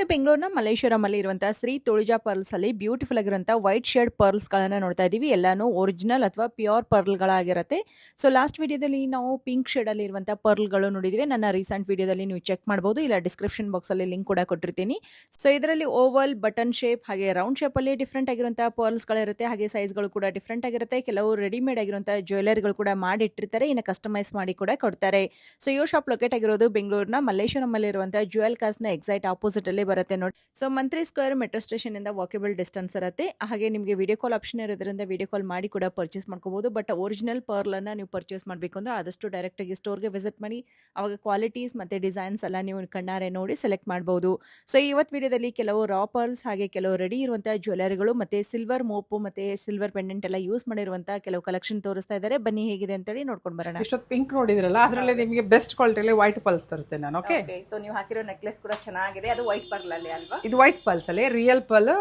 ಇವತ್ತು ಬೆಂಗಳೂರಿನ ಮಲ್ಲೇಶ್ವರಮಲ್ಲಿ ಇರುವಂತಹ ಶ್ರೀ ತುಳಜಾ ಪರ್ಲ್ಸ್ ಅಲ್ಲಿ ಬ್ಯೂಟಿಫುಲ್ ಆಗಿರುವಂತಹ ವೈಟ್ ಶೇಡ್ ಪರ್ಲ್ಸ್ ಗಳನ್ನ ನೋಡ್ತಾ ಇದೀವಿ. ಎಲ್ಲಾನು ಒರಿಜಿನಲ್ ಅಥವಾ ಪ್ಯೂರ್ ಪರ್ಲ್ ಗಳಾಗಿರುತ್ತೆ. ಸೊ ಲಾಸ್ಟ್ ವಿಡಿಯೋದಲ್ಲಿ ನಾವು ಪಿಂಕ್ ಶೇಡ್ ಅಲ್ಲಿ ಇರುವಂತಹ ಪರ್ಲ್ ಗಳು ನೋಡಿದ್ವಿ. ನನ್ನ ರೀಸೆಂಟ್ ವಿಡಿಯೋದಲ್ಲಿ ನೀವು ಚೆಕ್ ಮಾಡಬಹುದು, ಇಲ್ಲ ಡಿಸ್ಕ್ರಿಪ್ಷನ್ ಬಾಕ್ಸ್ ಅಲ್ಲಿ ಲಿಂಕ್ ಕೂಡ ಕೊಟ್ಟಿರ್ತೀನಿ. ಸೊ ಇದರಲ್ಲಿ ಓವಲ್, ಬಟನ್ ಶೇಪ್ ಹಾಗೆ ರೌಂಡ್ ಶೇಪ್ ಅಲ್ಲಿ ಡಿಫ್ರೆಂಟ್ ಆಗಿರುವಂತಹ ಪರ್ಲ್ಸ್ ಗಳಿರುತ್ತೆ. ಹಾಗೆ ಸೈಜ್ ಗಳು ಕೂಡ ಡಿಫ್ರೆಂಟ್ ಆಗಿರುತ್ತೆ. ಕೆಲವು ರೆಡಿಮೇಡ್ ಆಗಿರುವಂತಹ ಜ್ಯುವೆಲರಿಗಳು ಕೂಡ ಮಾಡಿ ಇಟ್ಟಿರ್ತಾರೆ, ಇನ್ನು ಕಸ್ಟಮೈಸ್ ಮಾಡಿ ಕೂಡ ಕೊಡ್ತಾರೆ. ಸೊ ಈ ಶಾಪ್ ಲೊಕೇಟ್ ಆಗಿರೋದು ಬೆಂಗಳೂರಿನ ಮಲ್ಲೇಶ್ವರಂ ಇರುವಂತಹ ಜ್ಯುವೆಲ್ ಕಾಸ್ಟ್ ನ ಎಕ್ಸೈಟ್ ಆಪೋಸಿಟ್ ಅಲ್ಲಿ ಬರುತ್ತೆ ನೋಡಿ. ಸೊ ಮಂತ್ರಿ ಸ್ಕ್ವೇರ್ ಮೆಟ್ರೋ ಸ್ಟೇಷನ್ ಇಂದ ವಾಕೇಬಲ್ ಡಿಸ್ಟೆನ್ಸ್ ಇರುತ್ತೆ. ಹಾಗೆ ನಿಮಗೆ ವಿಡಿಯೋ ಕಾಲ್ ಆಪ್ಷನ್ ಇರೋದ್ರಿಂದ ವಿಡಿಯೋ ಕಾಲ್ ಮಾಡಿ ಕೂಡ ಪರ್ಚೇಸ್ ಮಾಡ್ಕೋಬಹುದು. ಬಟ್ ಒರಿಜಿನಲ್ ಪರ್ಲ್ ಅನ್ನ ನೀವು ಪರ್ಚೇಸ್ ಮಾಡಬೇಕು ಅಂದ್ರೆ ಆದಷ್ಟು ಡೈರೆಕ್ಟ್ ಆಗಿ ಸ್ಟೋರ್ಗೆ ವಿಸಿಟ್ ಮಾಡಿ ಅವಾಗ ಕ್ವಾಲಿಟೀಸ್ ಮತ್ತೆ ಡಿಸೈನ್ಸ್ ಎಲ್ಲ ನೀವು ಕಣ್ಣಾರೆ ನೋಡಿ ಸೆಲೆಕ್ಟ್ ಮಾಡಬಹುದು. ಸೊ ಇವತ್ತು ವಿಡಿಯೋದಲ್ಲಿ ಕೆಲವು ರಾ ಪರ್ಲ್ಸ್ ಹಾಗೆ ಕೆಲವು ರೆಡಿ ಇರುವಂತಹ ಜ್ಯುವೆಲರಿಗಳು ಮತ್ತೆ ಸಿಲ್ವರ್ ಮೋಪು ಮತ್ತೆ ಸಿಲ್ವರ್ ಪೆಂಡೆಂಟ್ ಎಲ್ಲ ಯೂಸ್ ಮಾಡಿರುವಂತಹ ಕೆಲವು ಕಲೆಕ್ಷನ್ ತೋರಿಸ್ತಾ ಇದ್ದಾರೆ. ಬನ್ನಿ ಹೇಗಿದೆ ಅಂತೇಳಿ ನೋಡ್ಕೊಂಡು ಬರೋಣ. ಇಷ್ಟೊತ್ತು ಪಿಂಕ್ ನೋಡಿದ್ರಲ್ಲ, ಅದರಲ್ಲಿ ನಿಮಗೆ ಬೆಸ್ಟ್ ಕ್ವಾಲಿಟಿಯಲ್ಲಿ ವೈಟ್ ಪರ್ಲ್ಸ್ ತೋರಿಸ್ತೇನೆ ನಾನು. ಓಕೆ, ಸೊ ನೀವು ಹಾಕಿರೋ ನೆಕ್ಲೆಸ್ ಕೂಡ ಚೆನ್ನಾಗಿದೆ. ಅದು ವೈಟ್ ಪರ್ಲ್ ಅಲ್ಲಿ ಅಲ್ವಾ? ಇದು ವೈಟ್ ಪರ್ಲ್ಸ್ ಅಲ್ಲಿ ರಿಯಲ್ ಪರ್ಲ್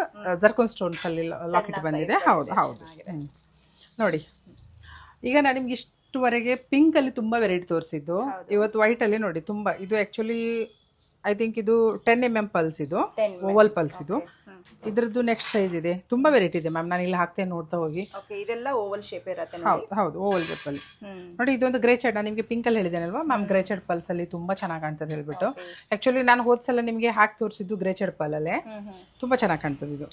ಜರ್ಕೋನ್ ಸ್ಟೋನ್ಸ್ ಅಲ್ಲಿ ಲಾಕೆಟ್ ಬಂದಿದೆ. ಹೌದು ಹೌದು, ನೋಡಿ ಈಗ ನಾನು ನಿಮ್ಗೆ ಇಷ್ಟುವರೆಗೆ ಪಿಂಕ್ ಅಲ್ಲಿ ತುಂಬಾ ವೆರೈಟಿ ತೋರಿಸಿದ್ದು. ಇವತ್ತು ವೈಟ್ ಅಲ್ಲಿ ನೋಡಿ ತುಂಬಾ, ಇದು ಆಕ್ಚುಲಿ ಐ ಥಿಂಕ್ ಇದು 10mm ಪಲ್ಸ್, ಇದು ಓವಲ್ ಪಲ್ಸ್. ಇದು ಇದ್ರದ್ದು ನೆಕ್ಸ್ಟ್ ಸೈಜ್ ಇದೆ, ತುಂಬಾ ವೆರೈಟಿ ಇದೆ ಮ್ಯಾಮ್. ನಾನು ಇಲ್ಲಿ ಹಾಕ್ತೇನೆ, ನೋಡ್ತಾ ಹೋಗಿ. ಇದೆಲ್ಲ ಓವಲ್ ಶೇಪ್ ಇರುತ್ತೆ. ಹೌದು ಓವಲ್ ಶೇಪ್ ಅಲ್ಲಿ ನೋಡಿ. ಇದೊಂದು ಗ್ರೇ ಶೇಡ್, ನಾನು ನಿಮಗೆ ಪಿಂಕ್ ಅಲ್ಲಿ ಹೇಳಿದ್ದೇನಲ್ವಾ ಮ್ಯಾಮ್, ಗ್ರೇ ಶೇಡ್ ಪಲ್ಸ್ ಅಲ್ಲಿ ತುಂಬಾ ಚೆನ್ನಾಗಿ ಕಾಣ್ತದೆ ಹೇಳ್ಬಿಟ್ಟು. ಆಕ್ಚುಲಿ ನಾನು ಹೋದ್ಸಲ ನಿಮಗೆ ಹಾಕಿ ತೋರಿಸಿದ್ದು ಗ್ರೇ ಶೇಡ್ ಪಲ್ ಅಲ್ಲೇ, ತುಂಬಾ ಚೆನ್ನಾಗಿ ಕಾಣ್ತದೆ ಇದು.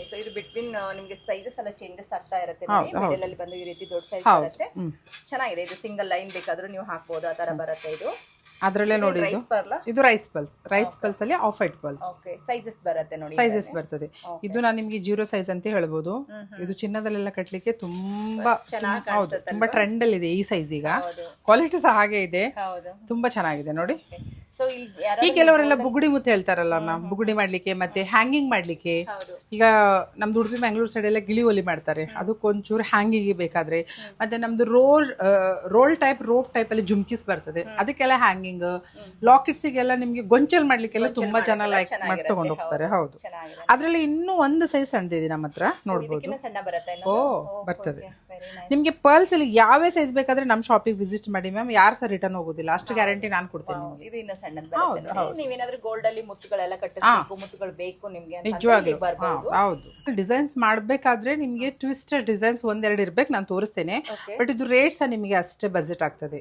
ಸೊ ಇದು ಬಿಟ್ವೀನ್ ನಿಮಗೆ ಸೈಜಸ್ ಎಲ್ಲ ಚೇಂಜಸ್ ಆಗ್ತಾ ಇರುತ್ತೆ. ಮಿಡಲ್ ಬಂದು ಈ ರೀತಿ ದೊಡ್ಡ ಸೈಜ್ ಬರುತ್ತೆ, ಚೆನ್ನಾಗಿದೆ. ಇದು ಸಿಂಗಲ್ ಲೈನ್ ಬೇಕಾದ್ರೂ ನೀವು ಹಾಕಬಹುದು, ಆ ತರ ಬರುತ್ತೆ. ಇದು ಅದ್ರಲ್ಲೇ ನೋಡಿ, ಇದು ರೈಸ್ ಪಲ್ಸ್. ರೈಸ್ ಪಲ್ಸ್ ಅಲ್ಲಿ ಆಫ್ ವೈಟ್ ಪಲ್ಸ್ ಸೈಜಸ್ ಬರುತ್ತೆ ನೋಡಿ, ಸೈಜಸ್ ಬರ್ತದೆ. ಇದು ನಾನು ನಿಮ್ಗೆ 0 ಸೈಜ್ ಅಂತ ಹೇಳ್ಬೋದು. ಇದು ಚಿನ್ನದಲ್ಲೆಲ್ಲ ಕಟ್ಲಿಕ್ಕೆ ತುಂಬಾ, ಹೌದು ತುಂಬಾ ಟ್ರೆಂಡ್ ಅಲ್ಲಿ ಇದೆ ಈ ಸೈಜ್. ಈಗ ಕ್ವಾಲಿಟಿ ಸಹ ಹಾಗೆ ಇದೆ, ತುಂಬಾ ಚೆನ್ನಾಗಿದೆ ನೋಡಿ. ಈ ಕೆಲವರೆಲ್ಲ ಬುಗುಡಿ ಮುತ್ತು ಹೇಳ್ತಾರಲ್ಲ ಮ್ಯಾಮ್, ಬುಗುಡಿ ಮಾಡ್ಲಿಕ್ಕೆ ಮತ್ತೆ ಹ್ಯಾಂಗಿಂಗ್ ಮಾಡ್ಲಿಕ್ಕೆ. ಈಗ ನಮ್ದು ಉಡುಪಿ ಮ್ಯಾಂಗ್ಳೂರ್ ಸೈಡ್ ಎಲ್ಲ ಗಿಳಿ ಒಲಿ ಮಾಡ್ತಾರೆ, ಅದಕ್ಕೊಂಚೂರು ಹ್ಯಾಂಗಿಂಗ್ ಬೇಕಾದ್ರೆ. ಮತ್ತೆ ನಮ್ದು ರೋಲ್ ಟೈಪ್, ರೋಪ್ ಟೈಪ್ ಅಲ್ಲಿ ಜುಮ್ಕಿಸ್ ಬರ್ತದೆ, ಅದಕ್ಕೆಲ್ಲ ಹ್ಯಾಂಗಿಂಗ್. ಲಾಕೆಟ್ಸ್ ಗೆಲ್ಲ ನಿಮ್ಗೆ ಗೊಂಚಲ್ ಮಾಡ್ಲಿಕ್ಕೆಲ್ಲ ತುಂಬಾ ಜನ ಲೈಕ್ ಮಾಡಿ ತಗೊಂಡು ಹೋಗ್ತಾರೆ. ಹೌದು, ಅದ್ರಲ್ಲಿ ಇನ್ನೂ ಒಂದು ಸೈಜ್ ಸಣ್ಣದಿದೆ ನಮ್ಮ ಹತ್ರ, ನೋಡ್ಬೋದು. ಓ ಬರ್ತದೆ ನಿಮ್ಗೆ ಪರ್ಲ್ಸ್ ಅಲ್ಲಿ ಯಾವೇ ಸೈಜ್ ಬೇಕಾದ್ರೆ ನಮ್ಮ ಶಾಪಿಗೆ ವಿಸಿಟ್ ಮಾಡಿ ಮ್ಯಾಮ್, ಯಾರು ಸಹ ರಿಟರ್ನ್ ಹೋಗೋದಿಲ್ಲ, ಅಷ್ಟು ಗ್ಯಾರಂಟಿ ನಾನು ಕೊಡ್ತೇನೆ ನಿಮ್ಗೆ. ನೀವೇನಾದ್ರೂ ಗೋಲ್ಡ್ ಅಲ್ಲಿ ಮುತ್ತುಗಳೆಲ್ಲ ಕಟ್ಟಿಸ್ಬೇಕು, ಮುತ್ತುಗಳು ಬೇಕು ನಿಮ್ಗೆ, ನಿಜವಾಗ್ಲೂ ಹೌದು. ಡಿಸೈನ್ಸ್ ಮಾಡ್ಬೇಕಾದ್ರೆ ನಿಮ್ಗೆ ಟ್ವಿಸ್ಟೆಡ್ ಡಿಸೈನ್ಸ್ ಒಂದೆರಡು ಇರ್ಬೇಕು, ನಾನು ತೋರಿಸ್ತೇನೆ. ಬಟ್ ಇದು ರೇಟ್ಸ್ ನಿಮಗೆ ಅಷ್ಟೇ ಬಜೆಟ್ ಆಗ್ತದೆ,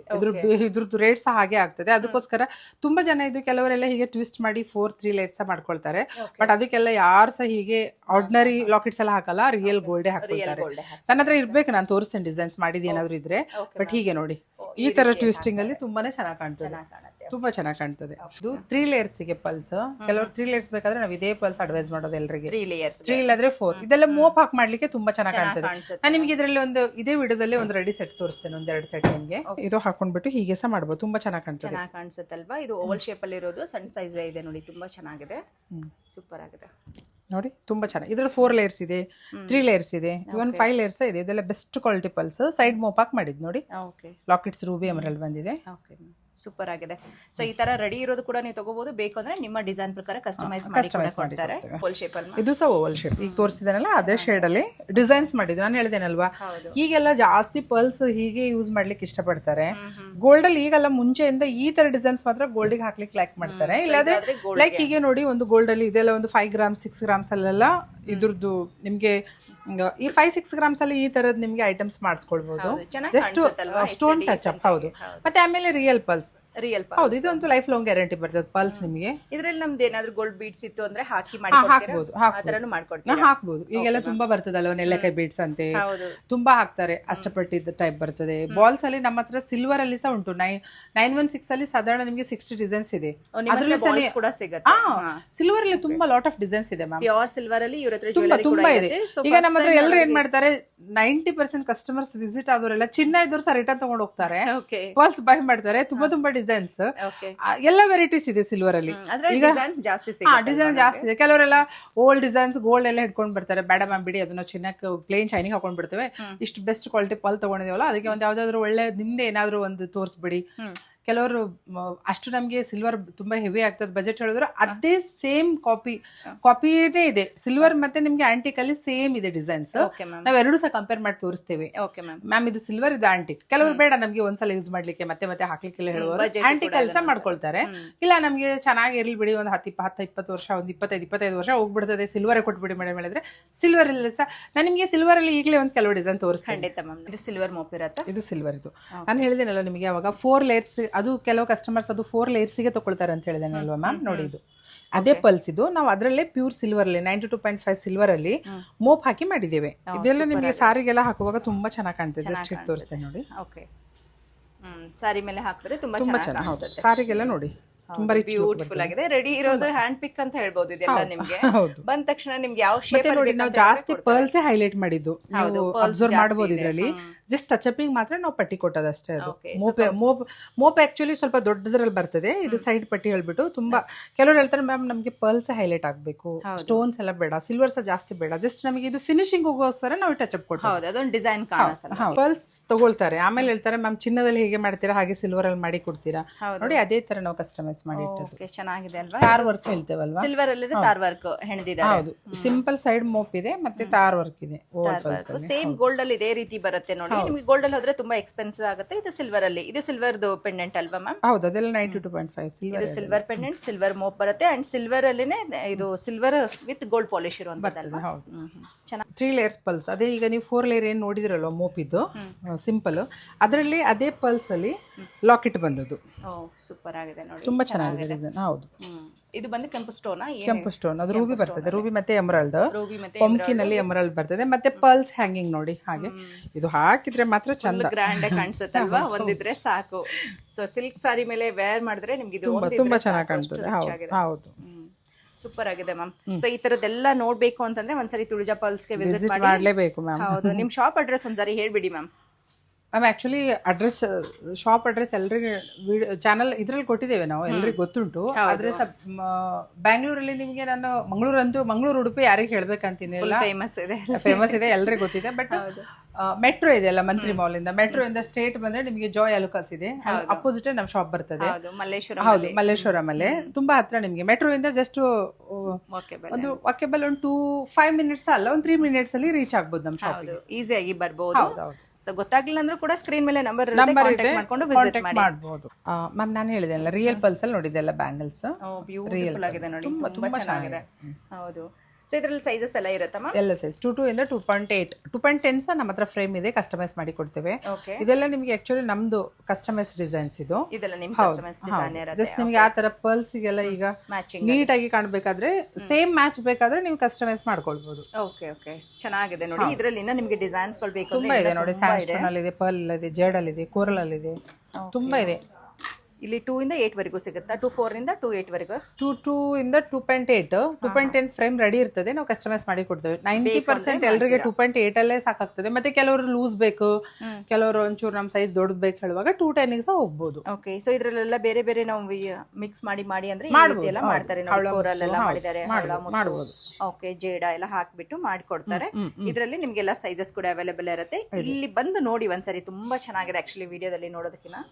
ಇದ್ರದ್ದು ರೇಟ್ಸ್ ಹಾಗೆ ಆಗ್ತದೆ. ಅದಕ್ಕೋಸ್ಕರ ತುಂಬಾ ಜನ ಇದು ಕೆಲವರೆಲ್ಲ ಹೀಗೆ ಟ್ವಿಸ್ಟ್ ಮಾಡಿ 4-3 ಲೇಯರ್ಸ್ ಮಾಡ್ಕೊಳ್ತಾರೆ. ಬಟ್ ಅದಕ್ಕೆಲ್ಲ ಯಾರು ಸಹ ಹೀಗೆ ಆರ್ಡಿನರಿ ಲಾಕೆಟ್ಸ್ ಎಲ್ಲ ಹಾಕಲ್ಲ, ರಿಯಲ್ ಗೋಲ್ಡೇ ಹಾಕೊಳ್ತಾರೆ. ನನ್ನ ಹತ್ರ ಇರ್ಬೇಕು, ನಾನು ತೋರಿಸ್ತೇನೆ ಡಿಸೈನ್ಸ್ ಮಾಡಿದ್ ಏನಾದ್ರು ಇದ್ರೆ. ಬಟ್ ಹೀಗೆ ನೋಡಿ, ಈ ತರ ಟ್ವಿಸ್ಟಿಂಗ್ ಅಲ್ಲಿ ತುಂಬಾನೇ ಚೆನ್ನಾಗಿ ಕಾಣ್ತದೆ, ತುಂಬಾ ಚೆನ್ನಾಗಿ ಕಾಣ್ತದೆ. ಇದು 3 ಲೇಯರ್ಸ್ ಗೆ ಪಲ್ಸ್. ಕೆಲವರು 3 ಲೇಯರ್ಸ್ ಬೇಕಾದ್ರೆ ನಾವು ಇದೇ ಪಲ್ಸ್ ಅಡ್ವೈಸ್ ಮಾಡೋದು ಎಲ್ಲರಿಗೆ. 3 ಇಲ್ಲಾದ್ರೆ 4. ಇದೆಲ್ಲ ಮೋಪ್ ಹಾಕಿ ಮಾಡ್ಲಿಕ್ಕೆ ತುಂಬಾ ಚೆನ್ನಾಗಿ ಕಾಣ್ತದೆ. ನಾನು ನಿಮ್ಗೆ ಇದರಲ್ಲಿ ಒಂದು ಇದೇ ವಿಡಿಯೋದಲ್ಲಿ ಒಂದು ರೆಡಿ ಸೆಟ್ ತೋರಿಸ್ತೇನೆ, ಒಂದೆರಡು ಸೆಟ್ ನಿಮ್ಗೆ. ಇದು ಹಾಕೊಂಡ್ಬಿಟ್ಟು ಹೀಗೆ ಸಹ ಮಾಡ್ಬೋದು, ತುಂಬಾ ಚೆನ್ನಾಗಿ ಕಾಣ್ತದೆ. ಕಾಣಿಸುತ್ತಲ್ವಾ? ಇದು ಓವಲ್ ಶೇಪ್ ಅಲ್ಲಿ ಇರೋದು, ಸಣ್ಣ ಸೈಜ್ ಇದೆ ನೋಡಿ, ತುಂಬಾ ಚೆನ್ನಾಗಿದೆ, ಸೂಪರ್ ಆಗಿದೆ ನೋಡಿ, ತುಂಬಾ ಚೆನ್ನಾಗಿ. ಇದ್ರಲ್ಲಿ 4 ಲೇಯರ್ಸ್ ಇದೆ, 3 ಲೇಯರ್ಸ್ ಇದೆ, ಇವನ್ 5 ಲೇಯರ್ಸ್ ಇದೆ. ಇದೆಲ್ಲ ಬೆಸ್ಟ್ ಕ್ವಾಲಿಟಿ ಪಲ್ಸ್. ಸೈಡ್ ಮೋಪ್ ಹಾಕಿ ಮಾಡಿದ್ ನೋಡಿ. ಲಾಕೆಟ್ಸ್ ರೂಬಿ ಎಮರಲ್ಡ್ ಬಂದಿದೆ, ಸೂಪರ್ ಆಗಿದೆ. ಸೊ ಈ ತರ ರೆಡಿ ಇರೋದು ಕೂಡ ನೀವು ತಗೋಬಹುದು, ಬೇಕು ಅಂದ್ರೆ ನಿಮ್ಮ ಡಿಸೈನ್ ಪ್ರಕಾರ ಕಸ್ಟಮೈಸ್ ಮಾಡ್ತಾರೆ. ಓವಲ್ ಶೇಪ್ ಅಲ್ಲಿ, ಇದು ಸಹ ಓವಲ್ ಶೇಪ್ ಈಗ ತೋರಿಸಿದಾನಲ್ಲ ಅದೇ ಶೇಡ್ ಅಲ್ಲಿ ಡಿಸೈನ್ಸ್ ಮಾಡಿದ್ದು. ನಾನು ಹೇಳಿದೇನಲ್ವಾ, ಈಗೆಲ್ಲ ಜಾಸ್ತಿ ಪಲ್ಸ್ ಹೀಗೆ ಯೂಸ್ ಮಾಡ್ಲಿಕ್ಕೆ ಇಷ್ಟಪಡ್ತಾರೆ. ಗೋಲ್ಡ್ ಅಲ್ಲಿ ಈಗೆಲ್ಲ ಮುಂಚೆಯಿಂದ ಈ ತರ ಡಿಸೈನ್ಸ್ ಮಾತ್ರ ಗೋಲ್ಡಿಗೆ ಹಾಕ್ಲಿಕ್ಕೆ ಲೈಕ್ ಮಾಡ್ತಾರೆ. ಇಲ್ಲಾದ್ರೆ ಲೈಕ್ ಹೀಗೆ ನೋಡಿ, ಒಂದು ಗೋಲ್ಡ್ ಅಲ್ಲಿ ಇದೆಲ್ಲ ಒಂದು 5 ಗ್ರಾಮ್ಸ್ 6 ಗ್ರಾಮ್ಸ್ ಅಲ್ಲೆಲ್ಲ ಇದ್ರದ್ದು ನಿಮ್ಗೆ ಈ 5-6 ಗ್ರಾಮ್ಸ್ ಅಲ್ಲಿ ಈ ತರದ್ ನಿಮ್ಗೆ ಐಟಮ್ಸ್ ಮಾಡಿಸ್ಕೊಳ್ಬಹುದು, ಜಸ್ಟ್ ಸ್ಟೋನ್ ಟಚ್ ಅಪ್. ಹೌದು, ಮತ್ತೆ ಆಮೇಲೆ ರಿಯಲ್ ಪಲ್ಸ್. ಹೌದು, ಇದು ಒಂದು ಲೈಫ್ ಲಾಂಗ್ ಗ್ಯಾರಂಟಿ ಬರ್ತದೆ ಪಲ್ಸ್ ನಿಮಗೆ. ಇದ್ರಲ್ಲಿ ನಮ್ದು ಏನಾದ್ರು ಗೋಲ್ಡ್ ಬೀಡ್ಸ್ ಇತ್ತು ಅಂದ್ರೆ ಹಾಕ್ಬಹುದು. ಈಗೆಲ್ಲ ತುಂಬಾ ಬರ್ತದಲ್ವ, ನೆಲ್ಲಕಾಯಿ ಬೀಡ್ಸ್ ಅಂತೆ ತುಂಬಾ ಹಾಕ್ತಾರೆ, ಅಷ್ಟಪಟ್ಟಿದ್ದ ಟೈಪ್ ಬರ್ತದೆ. ಬಾಲ್ಸ್ ಅಲ್ಲಿ ನಮ್ಮ ಹತ್ರ ಸಿಲ್ವರ್ ಅಲ್ಲಿ ಸಹ ಉಂಟು. 916 ಅಲ್ಲಿ ಸಾಧಾರಣ ನಿಮ್ಗೆ 60 ಡಿಸೈನ್ಸ್ ಇದೆ. ಅದ್ರಲ್ಲಿ ಸಿಲ್ವರ್ ಅಲ್ಲಿ ತುಂಬಾ ಲಾಟ್ ಆಫ್ ಡಿಸೈನ್ಸ್ ಇದೆ ಮ್ಯಾಮ್. ಪ್ಯೂರ್ ಸಿಲ್ವರ್ ಅಲ್ಲಿ ತುಂಬಾ ಇದೆ. ಈಗ ನಮ್ಮ ಹತ್ರ ಎಲ್ಲರೂ ಏನ್ ಮಾಡ್ತಾರೆ, 90% ಕಸ್ಟಮರ್ಸ್ ವಿಸಿಟ್ ಆದವರೆಲ್ಲ ಚಿನ್ನ ಇದ್ರು ಸಹ ರಿಟರ್ನ್ ತಗೊಂಡು ಹೋಗ್ತಾರೆ, ಪಲ್ಸ್ ಬೈ ಮಾಡ್ತಾರೆ. ತುಂಬಾ ಡಿಸೈನ್ಸ್, ಎಲ್ಲ ವೆರೈಟೀಸ್ ಇದೆ ಸಿಲ್ವರ್ ಅಲ್ಲಿ. ಈಗ ಡಿಸೈನ್ ಜಾಸ್ತಿ ಇದೆ. ಕೆಲವರೆಲ್ಲ ಓಲ್ಡ್ ಡಿಸೈನ್ಸ್ ಗೋಲ್ಡ್ ಎಲ್ಲ ಹಿಡ್ಕೊಂಡ್ ಬರ್ತಾರೆ, ಬೇಡ ಮ್ಯಾಮ್ ಬಿಡಿ, ಅದನ್ನ ಚಿನ್ನಕ್ಕೆ ಪ್ಲೇನ್ ಶೈನಿಂಗ್ ಹಾಕೊಂಡ್ ಬಿಡ್ತೇವೆ, ಇಷ್ಟು ಬೆಸ್ಟ್ ಕ್ವಾಲಿಟಿ ಪಲ್ ತಗೊಂಡಿದೇವಲ್ಲ, ಅದಕ್ಕೆ ಒಂದು ಯಾವ್ದಾದ್ರು ಒಳ್ಳೆ ನಿಮ್ದೆ ಏನಾದ್ರು ಒಂದು ತೋರಿಸ್ಬಿಡಿ. ಕೆಲವರು ಅಷ್ಟು ನಮಗೆ ಸಿಲ್ವರ್ ತುಂಬಾ ಹೆವಿ ಆಗ್ತದೆ ಬಜೆಟ್ ಹೇಳಿದ್ರು ಅದೇ ಸೇಮ್ ಕಾಪಿನೇ ಇದೆ. ಸಿಲ್ವರ್ ಮತ್ತೆ ನಿಮ್ಗೆ ಆಂಟಿಕ್ ಅಲ್ಲಿ ಸೇಮ್ ಇದೆ ಡಿಸೈನ್ಸ್. ನಾವ್ ಎರಡು ಸಹ ಕಂಪೇರ್ ಮಾಡಿ ತೋರಿಸ್ತೇವೆ. ಮ್ಯಾಮ್ ಇದು ಸಿಲ್ವರ್ ಇದು ಆಂಟಿಕ್. ಕೆಲವರು ಬೇಡ ನಮ್ಗೆ ಒಂದ್ಸಲ ಯೂಸ್ ಮಾಡ್ಲಿಕ್ಕೆ ಮತ್ತೆ ಮತ್ತೆ ಹಾಕ್ಲಿಕ್ಕೆಲ್ಲ ಹೇಳುವರು ಆಂಟಿಕ್ ಕೆಲಸ ಮಾಡ್ಕೊಳ್ತಾರೆ. ಇಲ್ಲ ನಮ್ಗೆ ಚೆನ್ನಾಗಿ ಇರ್ಲಿ ಬಿಡಿ, ಒಂದು 10-20 ವರ್ಷ, ಒಂದು 25 ವರ್ಷ ಹೋಗ್ಬಿಡ್ತದೆ, ಸಿಲ್ವರ್ ಕೊಟ್ಬಿಡಿ ಮೇಡಮ್ ಹೇಳಿದ್ರೆ ಸಿಲ್ವರ್ ಇಲ್ಲ ಸಹ ನಾನು ನಿಮ್ಗೆ ಸಿಲ್ವರ್ ಅಲ್ಲಿ ಈಗಲೇ ಒಂದು ಕೆಲವು ಡಿಸೈನ್ ತೋರಿಸ್ತೇನೆ. ಇದು ಸಿಲ್ವರ್ ಮೋಪ್ ಇರತ್ತಾ? ಇದು ಸಿಲ್ವರ್. ಇದು ನಾನು ಹೇಳಿದೇನಲ್ಲ ನಿಮಗೆ ಅವಾಗ 4 ಲೇಯರ್ಸ್, ಅದು ಕೆಲವು ಕಸ್ಟಮರ್ಸ್ ಅದು 4 ಲೇಯರ್ಸ್ಗೆ ತಗೊಳ್ತಾರೆ ಅಂತ ಹೇಳಿದೇನಲ್ವಾ ಮ್ಯಾಮ್. ನೋಡಿ ಇದು ಅದೇ ಪಲ್ಸ್. ಇದು ನಾವು ಅದರಲ್ಲೇ ಪ್ಯೂರ್ ಸಿಲ್ವರ್ ಅಲ್ಲಿ 92.5 ಸಿಲ್ವರ್ ಅಲ್ಲಿ ಮೋಪ್ ಹಾಕಿ ಮಾಡಿದ್ದೇವೆ. ಇದೆಲ್ಲ ನಿಮಗೆ ಸಾರಿಗೆಲ್ಲ ಹಾಕುವಾಗ ತುಂಬಾ ಚೆನ್ನಾಗಿ ಕಾಣ್ತದೆ. ಜಸ್ಟ್ ಹಿಟ್ ತೋರಿಸ್ತೇನೆ ನೋಡಿ. ಸಾರಿ ಮೇಲೆ ಹಾಕಿದ್ರೆ ತುಂಬಾ ಚೆನ್ನಾಗಿ ಸಾರಿಗೆಲ್ಲ ನೋಡಿ ತುಂಬಾ ಬ್ಯೂಟಿಫುಲ್ ಆಗಿದೆ. ರೆಡಿ ಇರೋದು ಹ್ಯಾಂಡ್ ಪಿಕ್ ಅಂತ ಹೇಳ್ಬೋದು ಇದೆಲ್ಲ. ನಿಮ್ಗೆ ಬಂದ ತಕ್ಷಣ ನಿಮ್ಗೆ ಯಾವ ಶೇಪ್ ನೋಡಿ ನಾವು ಜಾಸ್ತಿ ಪರ್ಲ್ಸ್ ಹೈಲೈಟ್ ಮಾಡಿದ್ದು ಅಬ್ಸರ್ವ್ ಮಾಡಬಹುದು. ಇದರಲ್ಲಿ ಜಸ್ಟ್ ಟಚ್ ಅಪಿಂಗ್ ಮಾತ್ರ ನಾವು ಪಟ್ಟಿ ಕೊಟ್ಟದಷ್ಟೇ. ಅದು ಮೋಪ್ ಆಕ್ಚುಲಿ ಸ್ವಲ್ಪ ದೊಡ್ಡದ್ರಲ್ಲಿ ಬರ್ತದೆ. ಇದು ಸೈಡ್ ಪಟ್ಟಿ ಹೇಳ್ಬಿಟ್ಟು ತುಂಬಾ ಕೆಲವರು ಹೇಳ್ತಾರೆ ಮ್ಯಾಮ್ ನಮ್ಗೆ ಪರ್ಲ್ಸ್ ಹೈಲೈಟ್ ಆಗ್ಬೇಕು, ಸ್ಟೋನ್ಸ್ ಎಲ್ಲ ಬೇಡ, ಸಿಲ್ವರ್ ಸಹ ಜಾಸ್ತಿ ಬೇಡ, ಜಸ್ಟ್ ನಮಗೆ ಇದು ಫಿನಿಶಿಂಗ್ ಹೋಗೋಸ್ಕರ ನಾವು ಟಚ್ ಅಪ್ ಕೊಟ್ಟು ಅದೊಂದು ಡಿಸೈನ್ ಪರ್ಲ್ಸ್ ತಗೊಳ್ತಾರೆ. ಆಮೇಲೆ ಹೇಳ್ತಾರೆ ಮ್ಯಾಮ್ ಚಿನ್ನದಲ್ಲಿ ಹೇಗೆ ಮಾಡ್ತೀರಾ ಹಾಗೆ ಸಿಲ್ವರ್ ಅಲ್ಲಿ ಮಾಡಿ ಕೊಡ್ತೀರಾ. ನೋಡಿ ಅದೇ ತರ ನಾವು ಕಸ್ಟಮೈಸ್ ಮಾಡಿ ಇಟ್ಟದ್ದು. ಚೆನ್ನಾಗಿದೆ ಅಲ್ವಾ? ತಾರ್ ವರ್ಕ್ ಹೇಳ್ತೇವಲ್ವಾ, ಸಿಲ್ವರ್ ಅಲ್ಲಿ ತಾರ್ ವರ್ಕ್ ಹೆಣೆದಿದ್ದಾರೆ. ಹೌದು, ಸಿಂಪಲ್ ಸೈಡ್ ಮೋಪ್ ಇದೆ ಮತ್ತೆ ತಾರ್ ವರ್ಕ್ ಇದೆ. ಸೇಮ್ ಗೋಲ್ಡ್ ಅಲ್ಲಿ ಇದೇ ರೀತಿ ಬರುತ್ತೆ ನೋಡಿ. ನಿಮಗೆ ಗೋಲ್ಡ್ ಅಲ್ಲಿ ಹೋದ್ರೆ ತುಂಬಾ ಎಕ್ಸ್ಪೆನ್ಸಿವ್ ಆಗುತ್ತೆ. ಇದು ಸಿಲ್ವರ್ ಅಲ್ಲಿ, ಇದು ಸಿಲ್ವರ್ ಪೆಂಡೆಂಟ್ ಅಲ್ವಾ ಮ್ಯಾಮ್? ಹೌದು, ಅದೆಲ್ಲ 92.5 ಸಿಲ್ವರ್. ಇದು ಸಿಲ್ವರ್ ಪೆಂಡೆಂಟ್, ಸಿಲ್ವರ್ ಮೋಪ್ ಬರುತ್ತೆ ಅಂಡ್ ಸಿಲ್ವರ್ ಅಲ್ಲಿನೇ ಇದು ಸಿಲ್ವರ್ ವಿತ್ ಗೋಲ್ಡ್ ಪಾಲಿಶ್ ಇರುವಂತದ್ದಲ್ವಾ? ಹೌದು, ಚೆನ್ನಾಗಿ 3 ಲೇಯರ್ಸ್ ಪಲ್ಸ್. ಅದೇ ಈಗ ನೀವು 4 ಲೇಯರ್ ಏನ್ ನೋಡಿದಿರಲ್ವ ಮೋಪ್ ಇದ್ದು ಸಿಂಪಲ್, ಅದರಲ್ಲಿ ಅದೇ ಪಲ್ಸ್ ಅಲ್ಲಿ ಲಾಕೆಟ್ ಬಂದದ್ದು. ಸೂಪರ್ ಆಗಿದೆ ನೋಡಿ, ತುಂಬಾ ಚೆನ್ನಾಗಿದೆ ಡಿಸೈನ್. ಹೌದು, ಇದು ಬಂದು ಕೆಂಪು ಸ್ಟೋನ್. ಕೆಂಪು ಸ್ಟೋನ್, ಅದು ರೂಬಿ ಬರ್ತದೆ. ರೂಬಿ ಮತ್ತೆ ಎಮರಾಲ್ಡ್, ಪಂಪ್ಕಿನ್ ಅಲ್ಲಿ ಎಮರಾಲ್ಡ್ ಬರ್ತದೆ. ಮತ್ತೆ ಪರ್ಲ್ಸ್ ಹ್ಯಾಂಗಿಂಗ್ ನೋಡಿ ಹಾಗೆ. ಇದು ಹಾಕಿದ್ರೆ ಮಾತ್ರ ಚಂದ, ಗ್ರ್ಯಾಂಡ್ ಆಗಿ ಕಾಣಿಸುತ್ತಲ್ವಾ? ಒಂದಿದ್ರೆ ಸಾಕು. ಸೊ ಸಿಲ್ಕ್ ಸಾರಿ ಮೇಲೆ ವೇರ್ ಮಾಡಿದ್ರೆ ನಿಮ್ಗೆ ಇದು ತುಂಬಾ ಚೆನ್ನಾಗಿ ಕಾಣ್ತದೆ. ಹೌದು, ಸೂಪರ್ ಆಗಿದೆ ಮ್ಯಾಮ್. ಸೊ ಈ ತರದೆಲ್ಲ ನೋಡ್ಬೇಕು ಅಂತಂದ್ರೆ ಒಂದ್ಸರಿ ತುಳಜಾ ಪರ್ಲ್ಸ್ಗೆ ವಿಸಿಟ್ ಮಾಡ್ಲೇಬೇಕು ಮ್ಯಾಮ್. ಹೌದು, ನಿಮ್ ಶಾಪ್ ಅಡ್ರೆಸ್ ಒಂದ್ಸರಿ ಹೇಳ್ಬಿಡಿ ma'am. Ma'am actually address, shop address ಎಲ್ರಿಗೆ ಚಾನಲ್ ಇದ್ರಲ್ಲಿ ಕೊಟ್ಟಿದ್ದೇವೆ ನಾವು, ಎಲ್ರಿಗೂ ಗೊತ್ತುಂಟು. ಆದ್ರೆ ಬ್ಯಾಂಗ್ಳೂರಲ್ಲಿ ನಿಮ್ಗೆ ನಾನು ಮಂಗಳೂರು ಉಡುಪಿ ಯಾರಿಗೆ ಹೇಳ್ಬೇಕಂತೀನಿ, ಫೇಮಸ್ ಇದೆ, ಎಲ್ರಿಗೂ ಗೊತ್ತಿದೆ. ಬಟ್ ಮೆಟ್ರೋ ಇದೆ ಅಲ್ಲ, ಮಂತ್ರಿ ಮಾಲ್ ಇಂದ, ಮೆಟ್ರೋ ಇಂದ ಸ್ಟೇಟ್ ಬಂದ್ರೆ ನಿಮಗೆ ಜಾಯ್ ಅಲುಕಾಸ್ ಇದೆ, ಅಪೋಸಿಟ್ ನಮ್ ಶಾಪ್ ಬರ್ತದೆ. ಹೌದು, ಮಲ್ಲೇಶ್ವರಂ ಅಲ್ಲೇ ತುಂಬಾ ಹತ್ರ ನಿಮ್ಗೆ. ಮೆಟ್ರೋ ಇಂದ ಜಸ್ಟ್ ಒಂದು ವಾಕೆಬಲ್ ಒಂದು 5 ಮಿನಿಟ್ಸ್ ಅಲ್ಲ, ಒಂದು 3 ಮಿನಿಟ್ಸ್ ಅಲ್ಲಿ ರೀಚ್ ಆಗ್ಬೋದು ನಮ್ ಶಾಪ್. ಈಸಿಯಾಗಿ ಬರ್ಬೋದು. ಸೊ ಗೊತ್ತಾಗ್ಲಿಲ್ಲ ಅಂದ್ರೂ ಕೂಡ ಸ್ಕ್ರೀನ್ ಮೇಲೆ ನಂಬರ್ ಇದೆ, ಕಾಂಟ್ಯಾಕ್ಟ್ ಮಾಡಬಹುದು. ಮ್ಯಾಮ್ ನಾನು ಹೇಳಿದೆ ಅಲ್ಲ, ರಿಯಲ್ ಪಲ್ಸ್ ಅಲ್ಲಿ ನೋಡಿದ್ದೆಲ್ಲ ಬ್ಯಾಂಗಲ್ಸ್ ಬ್ಯೂಟಿಫುಲ್ ಆಗಿದೆ ನೋಡಿ, ತುಂಬಾ ಚೆನ್ನಾಗಿದೆ. ಹೌದು, ಸೊ ಇದರಲ್ಲಿ ಸೈಜಸ್ ಎಲ್ಲ ಇರುತ್ತಮ್ಮ? ಎಲ್ಲ ಸೈಜ್ 2 ಇಂದ 2.8 2.10 ಸಹ ನಮ್ಮ ಹತ್ರ ಫ್ರೇಮ್ ಇದೆ, ಕಸ್ಟಮೈಸ್ ಮಾಡಿ ಕೊಡ್ತೇವೆ. ಇದೆಲ್ಲ ನಿಮ್ಗೆ ಆಕ್ಚುಲಿ ನಮ್ದು ಕಸ್ಟಮೈಸ್ ಡಿಸೈನ್ಸ್. ಇದು ಜಸ್ಟ್ ನಿಮ್ಗೆ ಆ ತರ ಪರ್ಲ್ಸ್ ಗೆಲ್ಲ ಈಗ ನೀಟ್ ಆಗಿ ಕಾಣಬೇಕಾದ್ರೆ, ಸೇಮ್ ಮ್ಯಾಚ್ ಬೇಕಾದ್ರೆ ನೀವು ಕಸ್ಟಮೈಸ್ ಮಾಡ್ಕೊಳ್ಬಹುದು. ಓಕೆ, ಚೆನ್ನಾಗಿದೆ ನೋಡಿ. ಇದರಲ್ಲಿ ನಿಮ್ಗೆ ಡಿಸೈನ್ಸ್ ಗಳು ಬೇಕು ತುಂಬಾ ಇದೆ ನೋಡಿ. ಸ್ಯಾಂಡ್ಸ್ಟೋನ್ ಅಲ್ಲಿ ಇದೆ, ಪರ್ಲ್ ಇದೆ, ಜೇಡ್ ಅಲ್ಲಿ ಇದೆ, ಕೋರಲ್ ಅಲ್ಲಿ ಇದೆ, ತುಂಬಾ ಇದೆ. ಇಲ್ಲಿ 2 ಇಂದ 8 ವರೆಗೂ ಸಿಗುತ್ತಾ? 4 ಇಂದ 8 ವರೆಗೂ? 2 ಇಂದ 2.8 2.10 ಫ್ರೇಮ್ ರೆಡಿ ಇರ್ತದೆ, ನಾವು ಕಸ್ಟಮೈಸ್ ಮಾಡಿ ಕೊಡ್ತೇವೆ. 90% ಎಲ್ರಿಗೆ 2.8 ಅಲ್ಲೇ ಸಾಕಾಗ್ತದೆ. ಮತ್ತೆ ಕೆಲವರು ಲೂಸ್ ಬೇಕು, ಕೆಲವರು ಒಂಚೂರು ನಮ್ಮ ಸೈಜ್ ದೊಡ್ಡದು ಬೇಕು ಹೇಳುವಾಗ 210 ಸಹ ಹೋಗ್ಬೋದು. ಓಕೆ, ಸೊ ಇದ್ರಲ್ಲೆಲ್ಲ ಬೇರೆ ಬೇರೆ ನಾವು ಮಿಕ್ಸ್ ಮಾಡಿ ಅಂದ್ರೆ ಎಲ್ಲ ಮಾಡ್ತಾರೆ. ಕೋರಲ್ ಎಲ್ಲ ಮಾಡಿದ್ದಾರೆ, ಮಾಡಬಹುದು. ಓಕೆ, ಜೇಡ ಎಲ್ಲ ಹಾಕ್ಬಿಟ್ಟು ಮಾಡಿಕೊಡ್ತಾರೆ. ಇದರಲ್ಲಿ ನಿಮ್ಗೆಲ್ಲ ಸೈಜಸ್ ಕೂಡ ಅವೈಲೇಬಲ್ ಇರುತ್ತೆ. ಇಲ್ಲಿ ಬಂದು ನೋಡಿ ಒಂದ್ಸರಿ, ತುಂಬಾ ಚೆನ್ನಾಗಿದೆ ಆಕ್ಚುಲಿ ವಿಡಿಯೋದಲ್ಲಿ ನೋಡೋದಕ್ಕಿಂತ.